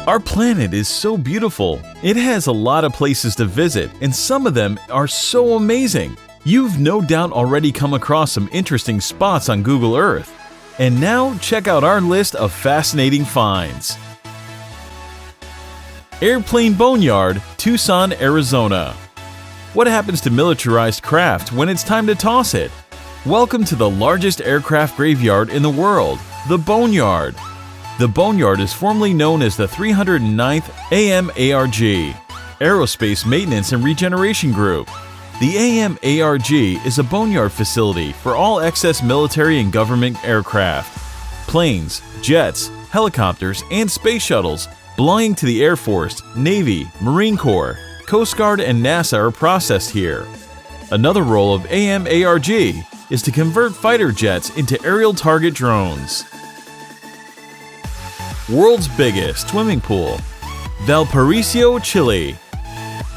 Our planet is so beautiful. It has a lot of places to visit, and some of them are so amazing. You've no doubt already come across some interesting spots on Google Earth. And now check out our list of fascinating finds. Airplane Boneyard, Tucson, Arizona. What happens to militarized craft when it's time to toss it? Welcome to the largest aircraft graveyard in the world, the Boneyard. The Boneyard is formerly known as the 309th AMARG, Aerospace Maintenance and Regeneration Group. The AMARG is a boneyard facility for all excess military and government aircraft. Planes, jets, helicopters, and space shuttles belonging to the Air Force, Navy, Marine Corps, Coast Guard, and NASA are processed here. Another role of AMARG is to convert fighter jets into aerial target drones. World's biggest swimming pool, Valparaiso, Chile.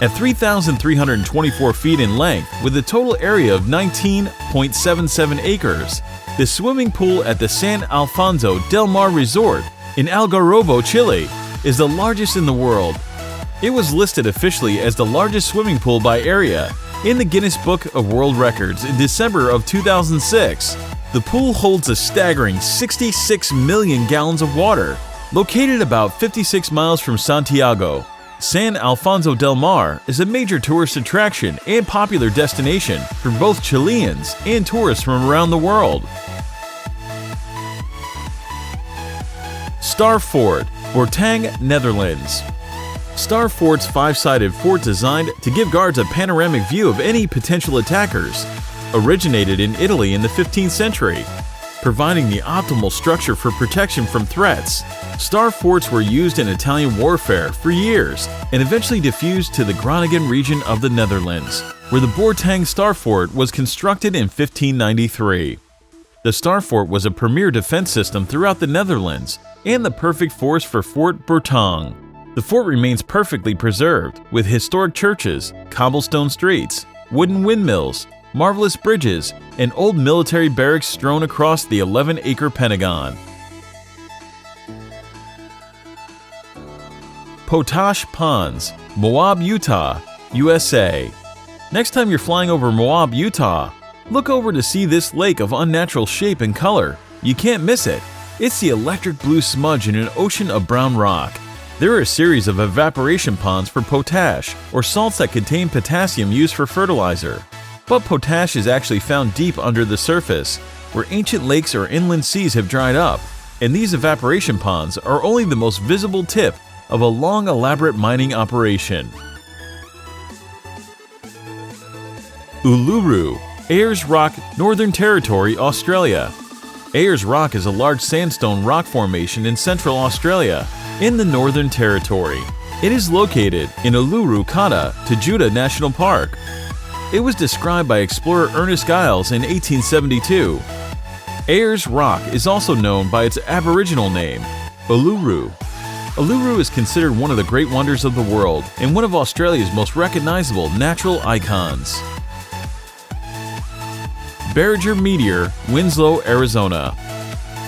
At 3,324 feet in length with a total area of 19.77 acres, the swimming pool at the San Alfonso del Mar Resort in Algarrobo, Chile, is the largest in the world. It was listed officially as the largest swimming pool by area in the Guinness Book of World Records in December of 2006. The pool holds a staggering 66 million gallons of water. Located about 56 miles from Santiago, San Alfonso del Mar is a major tourist attraction and popular destination for both Chileans and tourists from around the world. Star Fort, Bourtange, Netherlands. Star Fort's five-sided fort designed to give guards a panoramic view of any potential attackers, originated in Italy in the 15th century. Providing the optimal structure for protection from threats, star forts were used in Italian warfare for years and eventually diffused to the Groningen region of the Netherlands, where the Bourtange Star Fort was constructed in 1593. The Star Fort was a premier defense system throughout the Netherlands and the perfect force for Fort Bourtange. The fort remains perfectly preserved, with historic churches, cobblestone streets, wooden windmills, marvelous bridges, and old military barracks strewn across the 11-acre Pentagon. Potash Ponds, Moab, Utah, USA. Next time you're flying over Moab, Utah, look over to see this lake of unnatural shape and color. You can't miss it. It's the electric blue smudge in an ocean of brown rock. There are a series of evaporation ponds for potash, or salts that contain potassium used for fertilizer. But potash is actually found deep under the surface, where ancient lakes or inland seas have dried up, and these evaporation ponds are only the most visible tip of a long, elaborate mining operation. Uluru, Ayers Rock, Northern Territory, Australia. Ayers Rock is a large sandstone rock formation in central Australia, in the Northern Territory. It is located in Uluru, Kata, Tajuta National Park. It was described by explorer Ernest Giles in 1872. Ayers Rock is also known by its Aboriginal name, Uluru. Uluru is considered one of the great wonders of the world and one of Australia's most recognizable natural icons. Barringer Meteor, Winslow, Arizona.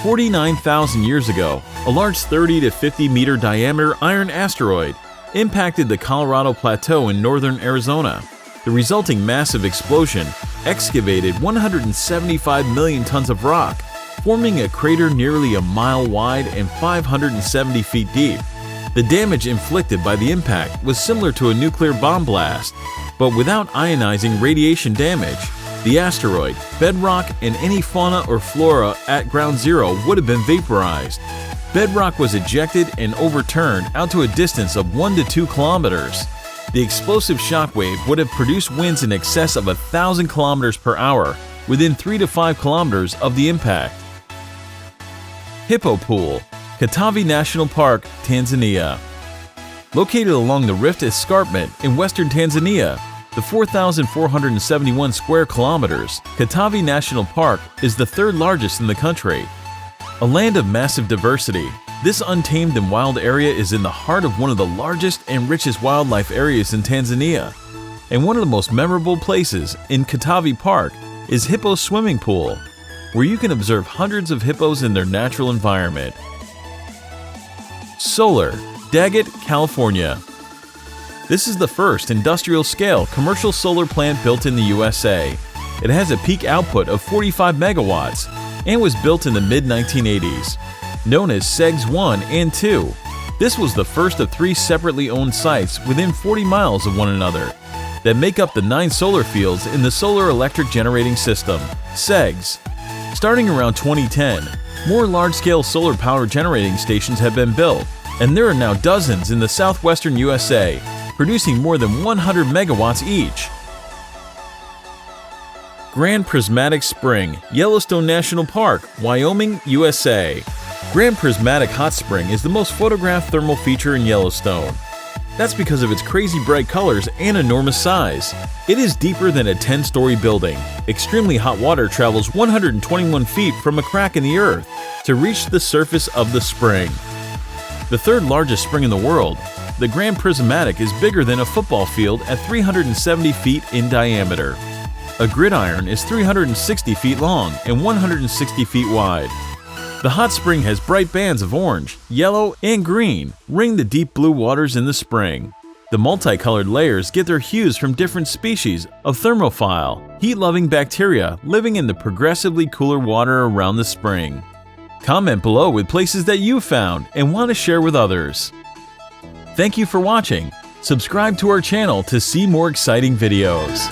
49,000 years ago, a large 30 to 50 meter diameter iron asteroid impacted the Colorado Plateau in northern Arizona. The resulting massive explosion excavated 175 million tons of rock, forming a crater nearly a mile wide and 570 feet deep. The damage inflicted by the impact was similar to a nuclear bomb blast, but without ionizing radiation damage. The asteroid, bedrock, and any fauna or flora at ground zero would have been vaporized. Bedrock was ejected and overturned out to a distance of 1 to 2 kilometers. The explosive shockwave would have produced winds in excess of 1,000 kilometers per hour within 3 to 5 kilometers of the impact. Hippo Pool, Katavi National Park, Tanzania. Located along the Rift Escarpment in western Tanzania, the 4,471 square kilometers, Katavi National Park is the third largest in the country. A land of massive diversity, this untamed and wild area is in the heart of one of the largest and richest wildlife areas in Tanzania. And one of the most memorable places in Katavi Park is Hippo Swimming Pool, where you can observe hundreds of hippos in their natural environment. Solar, Daggett, California. This is the first industrial-scale commercial solar plant built in the USA. It has a peak output of 45 megawatts and was built in the mid-1980s. Known as SEGS 1 and 2, this was the first of 3 separately owned sites within 40 miles of one another that make up the 9 solar fields in the Solar Electric Generating System, SEGS. Starting around 2010, more large-scale solar power generating stations have been built, and there are now dozens in the southwestern USA, producing more than 100 megawatts each. Grand Prismatic Spring, Yellowstone National Park, Wyoming, USA. Grand Prismatic Hot Spring is the most photographed thermal feature in Yellowstone. That's because of its crazy bright colors and enormous size. It is deeper than a 10-story building. Extremely hot water travels 121 feet from a crack in the earth to reach the surface of the spring. The third largest spring in the world, the Grand Prismatic is bigger than a football field at 370 feet in diameter. A gridiron is 360 feet long and 160 feet wide. The hot spring has bright bands of orange, yellow, and green ring the deep blue waters in the spring. The multicolored layers get their hues from different species of thermophile, heat-loving bacteria living in the progressively cooler water around the spring. Comment below with places that you found and want to share with others. Thank you for watching. Subscribe to our channel to see more exciting videos.